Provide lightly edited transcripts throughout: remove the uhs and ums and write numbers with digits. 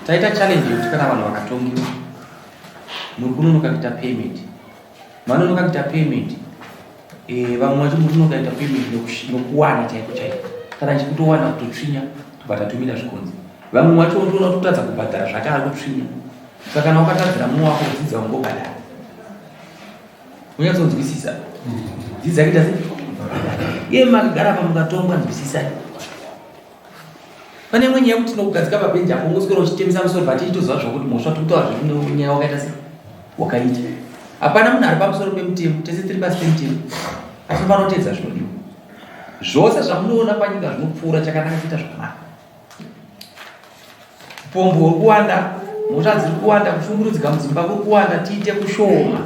Taita challenge yokuti kana vanhu vakatongiwa muri kunonoka kuita payment. Vanonoka kuita payment, vamwe vacho muri kunonoka kuita payment nokuwana chaiko chaiko. Kana chikutowana kutotsvinya tobva tumira zvikonzi. Vamwe vacho unotoona kutadza kubhadhara zvakare kutsvinya. Saka kana wakatadzira mumwe wako kudzidza ungobhadhara. Unyatsonzwisisa? Dzidza kuita sei? Iye makagara pa mukatongwa nzwisisai. Pane imwe nyaya kuti nokugadzika pabhenji apo ngoswera uchitemesa musoro bati itoziva zvokuti mhosva tikutaura zvekunyaya wakaita sei wakaita. Hapana munhu ari pamusoro pemutemo, tese tiri pasi pemutemo. Asi panotedza zvinodiwa. Zvose zvamunoona panyika zvinopfuura chakanaka kuita zvakanaka. Pombo uri kuwanda, mhosva dziri kuwanda, kushungurudzika mudzimba kuri kuwanda, tiite kushoma.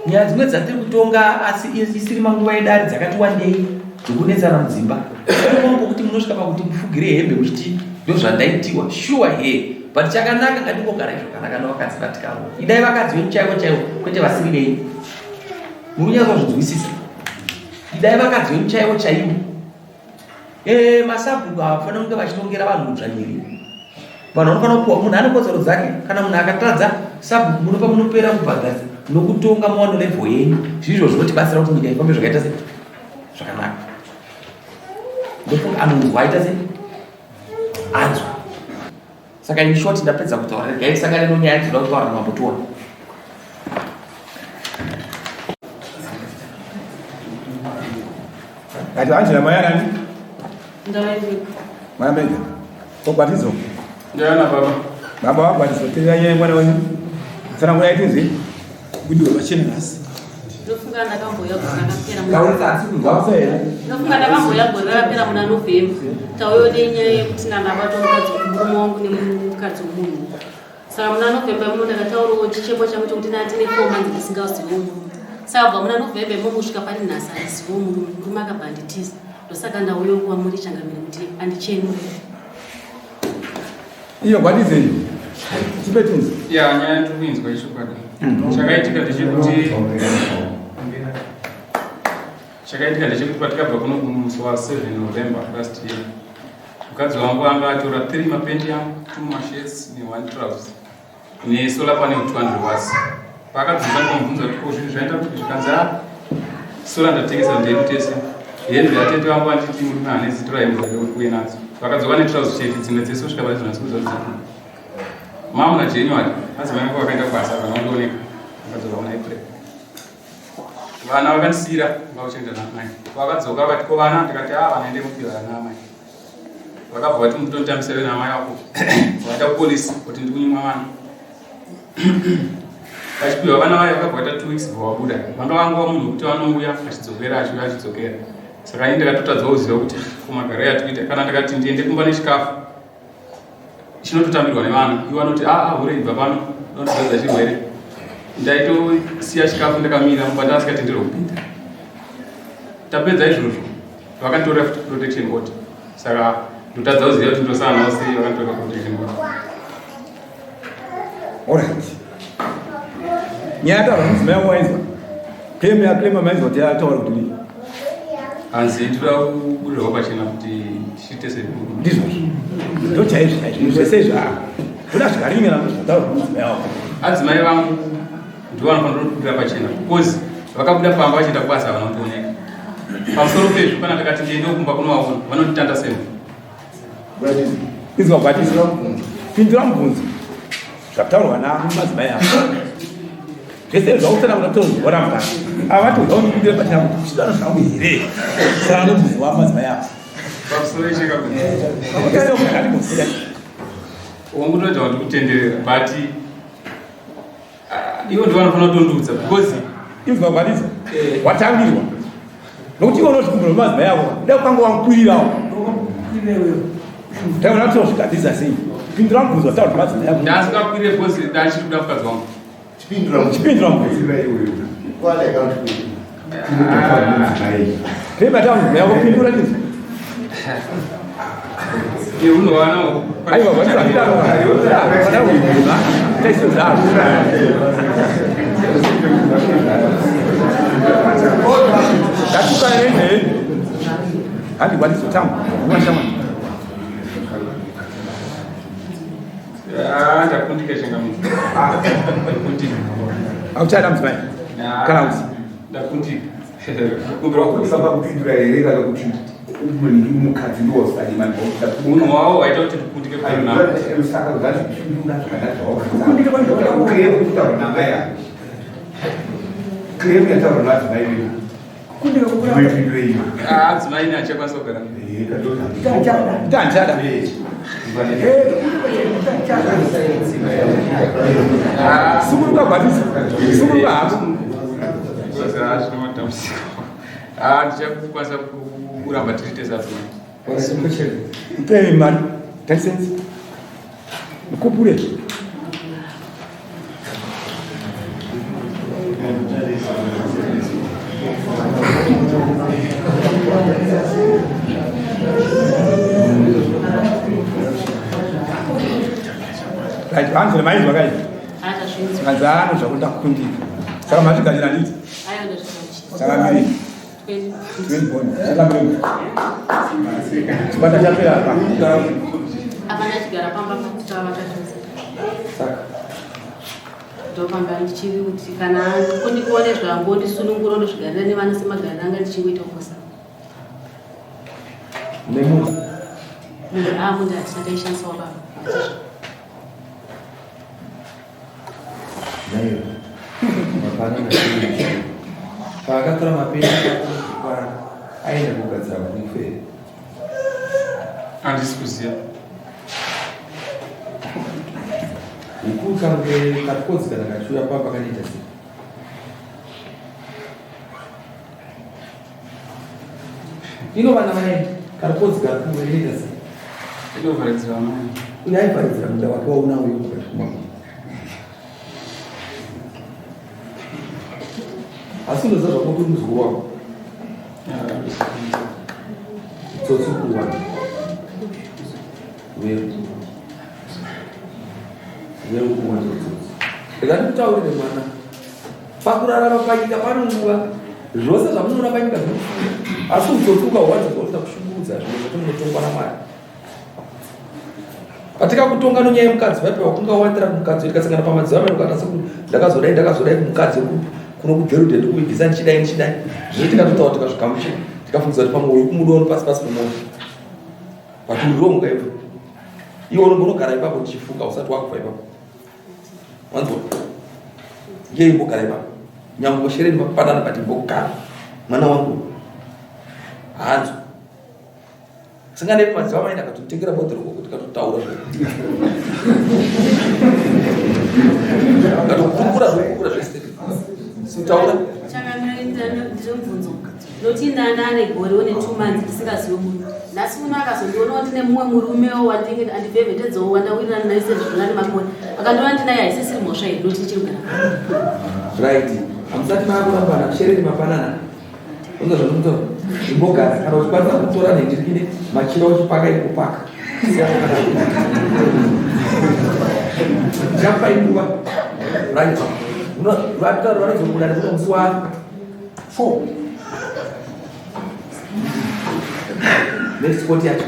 Nyaya dzimwe dzatiri kutonga asi isiri manguva edare dzakati wandei dzokunetsana mudzimba. Pombo kuti munosvika pakuti mufugire hembe uchiti ndozvandaitiwa. Sure he, but chakanaka ngatimbogara zvakanaka nevakadzi vatikavo. Idai vakadzi venyu chaivo chaivo, kwete vasiri venyu. Muri kunyatsozvinzwisisa? Idai vakadzi venyu chaivo chaivo. Masabhuku havafanira kunge vachitongera vanhu mudzvanyiriri. Vanhu vanofanira kupuwa, munhu ane kodzero dzake. Kana munhu akatadza sabhuku munopa munopera kubhadhara nokutonga muwano level yenyu. Zvizvo zvinotibatsira kuti nyika ifambe zvakaita sei? Zvakanaka. Ndofunga anonzwa aita sei? Anzwa. Saka in short ndapedza kutaura. Regai tisangane nonyaya dzinoda kutaura namabhutuwa. Kati Angela mayana ni? Ndawendi. Mayambega. Kokwatizo. Ndiyana baba. Baba wakwatizo tira yeye mwana wenyu. Sana mwana itizi. Budiwe bachenasi. Ndofunga ndakamboya kuzakapera mwana. Kaunza asikunzwasera. Ndofunga ndakamboya kuzakapera mwana November. Tauyo nyaya yekuti nanabato mukadzi murume wangu nemukadzi womunhu. Saka mwana November muno ndakataurawo chichemo changu chokuti natine 4 months ndisingazivi munhu. Saka bva mwana November kusvika pari nhasi handizivi munhu, murume akabhanditiza. Ndosaka ndauya kuamuri changamire kuti andichenure. Iyo kwatizenyu. Chipetunzi. Ya nyaya ndikuinzwa ichokwadi. Chakaitika ndechekuti patikabva kuno kumusi wa 7 November last year. Mukadzi wangu anga atora 3 mapendi yangu, 2 mashirts ne1 trousers. Ne solar panel 200 watts. Pakadzimba ndomubvunza kuti ko zvinhu zvaita kuti zvikanza solar ndatengesa ndeyekutese. Hembe atete wangu anditi muri nane zitora hembe uye nadzo. Vakadzoka netrousers chete dzimwe dzese kusvika pari dzinodzidza. Mama na January asi vanenge vakaenda kubasa vanooneka. Vakadzoka kuna April. Vana vakandisira vauchenda namai. Vakadzoka vakati ko vana ndikati vanaende mukira namai. Vakabva vati mutotamisire namai wako. Vaita polisi kuti ndikunyimwa vana. Vachipiwa vana vayo vakabva vaita 2 weeks vabuda. Mwana wangu wamunhu kuti vanouya achidzokera achidzokera. Saka ine ndakatotadzawo ziva kuti kumagara yatuita kana ndakati ndiende kumba nechikafu chinototambirwa nevana. Ivo vanoti hure ibva pano ndotodzadza chirwere. Ndaitosiya chikafu ndakamira mumba ndasingatenderwa kupinda. tapedza izvozvo vakantora protection order saka ndotadza kuziva kuti ndosana sei vakantora protection order. Alright. Nyata vanhu vaizwa. Claim maizwa kuti ataura kuti hanzi tira kubudirwa pachena kuti tichiite sedu ndizvo. Ndochaizvo sezvo. Toda zvikarimira zvataura kuti adzimai vangu ndivo vanofanira kubudira pachena because vakabuda pamba vachienda kubasa vanotooneka. Pamusoro pezvo kana takati ndiende kumba kunovaona vanotitanda sei. Izwa kwatisa pindura mubvunzo zvakataurwa namadzimai avo zvese zvausana kunatorora mukana avatoda unokundira pachina kuti kuchidano zvangu here saka nomubvunzo wamadzimai avo pamusoro echeka kuziya wangu toita kuti kutenderera but ivo ndivo vanofanira kutondudza because izwa kwatisa watambirwa nokuti ivo unozvikumbura madzimai avo da kukanga wamukwirirawo taona kuti zvikadzisa sei pindura mubvunzo wataura kuti madzimai avo ndasingakwire because ndachiri kuda mukadzi wangu chipindura mubvunzo reba taungu yako pindura ndizvo unowana aiwa taisozaro ndatukaenei handikwatizotamu unashama ndakundika chengamuti auchada mudzimai kana kuti ndakundika kusaba kupindura here kana kuti mukadzi ndosadima munhu wavo waita kuti tikundike saka zvazvipindura zvakadakutaura namaya claim yataura nadzimai vedu adzimai ine achakwanisa kugara tanchada sukuruka gwatisa sukuruka hapo ndichakwanisa kuramba tiriite sadzimai upei mari taisensi mukupure anzire maizwa kai ngazano zvakuda kukundika saka mazvigadzira nditi saka miri 20 boni saka miri chibata chapera apa apana chigara pamba kutava saka ndopamba ndichiri kuti kana kundikuone zvangu ndisununguro ndozvigarira nevana semagariro anga ndichingoita kukosa nemunhu munhu amunhu atisataishandisawo baba nayo mapana naii paakatora mapeni aenda kugadzira kumuferi handisi kuziva ikukange kakodzi kana kachiuya papa kanoita sei inovana vaenda kakodzi kakuinoita sei inovharidzira mai uye aivharidzira muda wake waunawo iyokukatikuma asi unoziva zvakuti muzukuru wako tsotsi kuwana kuwana tsotsi ndikandikutaurire mwana pakurarama panyika panonguva zvose zvamunoona panyika zvinofuura asi utsotsi ukawanza kuita kushungurudza zvinhu zvatinotongwa namwari patikakutonga nonyaya yemukadzi vaipa wakunga wandira kumukadzi tikasangana pamadziva meno kana sekuti ndakazodai kumukadzi kuno kugerudhe ndikuvigisa ndichidai zvinotikatotaura tikazvikamuchira tikafungisa kuti pamwoyo kumudono pasi pemoyo paturiro mukaibva iwe unombonogara ipapo ndichifunga usati wakufa ipapo wanzwa ngei mbogara ipapo nyangoshereni mapanana pati mbogara mwana wangu hanzo singane madziva maina akatotengera bodhero kuti katotaura akatokumbura zvokukura zvese sitaura ndizomubvunzo noti ndanane gore one 2 months ndisingazivi munhu nhasi uno akazondiona kuti nemumwe murumewo wandinge andivhevhetedzawo wandawirirana naye sezvizvonani makore akandiona ndinaye haisisiri mhosva here noti ichiri kugara right hamusati maakurambana kushereni mapanana unga zvanomutaura imbogara kana uchikwanisa kutora nendirikine machira uchipaka ikupaka chapa inguva right vataura vanozobuda nekuno musi wa 4 next court yacho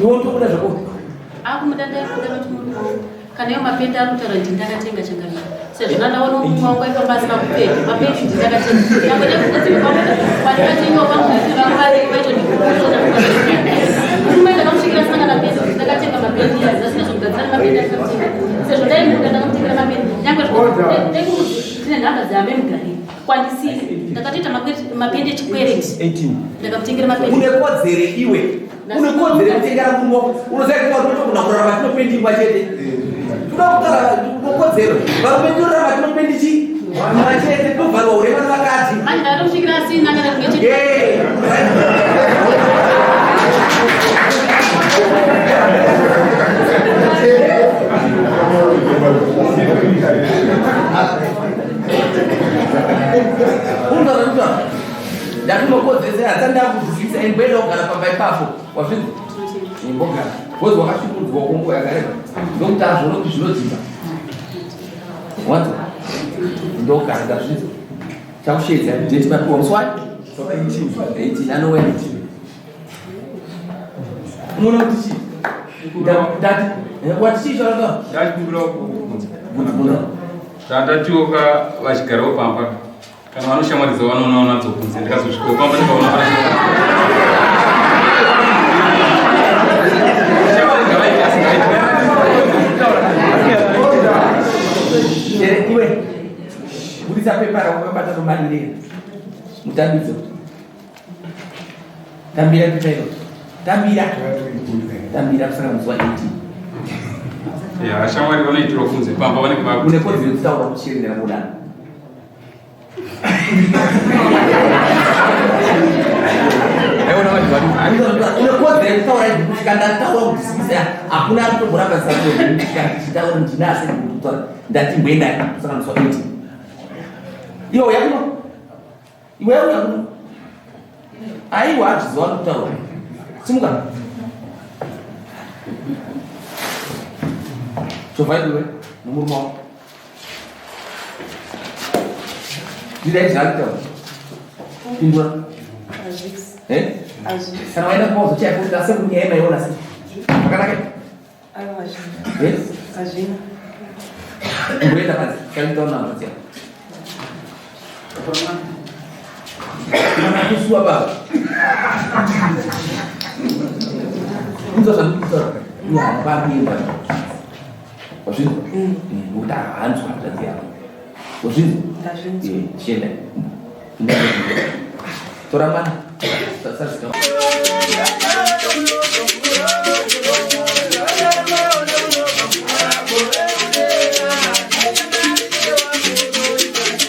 iwotokuda zvako akumudanda kuti kana yo mapenda anotaura kuti ndakatenga changamira sezvo nandaona umwe wangu aifambasina kupfeka mapendi ndakatenga yakwede kudziva pamwe murume ndakamusvikira sanga mapendi ndakatenga mapendi zasina zvokugadzira mapendi ndakatenga sezvo ndaimuka ndakamutengera mapendi nyangwe tine nhamba dzame mugari kwanisire ndakatoita mapendi echikwereti 18 ndakamutengera mapendi une kodzere iwe une kodzere kutengera murume unoziva kuti unogona kurarama tinopendingwa chete tunokutara unokodzero varumendorarama tinopendi chi machete tobvarwa urema nevakati manje ndakamusvikira asina kana kunge ndakinokodzesera hatsandakudzidzisa ingwenda kugara pamba ipapo wazvinzi imbogara wozi wakashukurudzwa kungo yakareba ndokuti azvonoku zvinodzimba wadzo ndogara ndazvinzi chakushedza deti papiwa musi wai 18 anowena muno kuti chii ndati wati chii choranga ndachikumbira tatatiwoka vachigarawo pamba kana vanoshamwariza vanoona nadzo kunze ndikazosvikawo pamba ndikaona iwe budisa pepa rakakabata nomalire mutambidzo tambira pepa iro tambira kusaka musi wa 18 ashamwari vanoitirwa kunze pamba vanenge une kodzero kutaura kuchirindira kudana unekodzero kutaura kusvika ndataura kudzidzisa hakuna arikutogoramba zisachiitaura ndinase kutaura ndati ngwenda kusaka musi wa 18 iwe yakuno iwe yakuno aiwa achiziva kutaura simuka chovaidiwe nomurume wako ndidai zvakutaura pindura kana waenda kumauzo chaikuita sekunyaya yemaiona sei zvakanaka ngoenda panzi kaitaura namba dzako kusuwa baba unza zvandikutaura yapamimba wazvinzwa nokuti hahanzwa hanzvadzi yako wazvinzwa chienda tora mana sasazika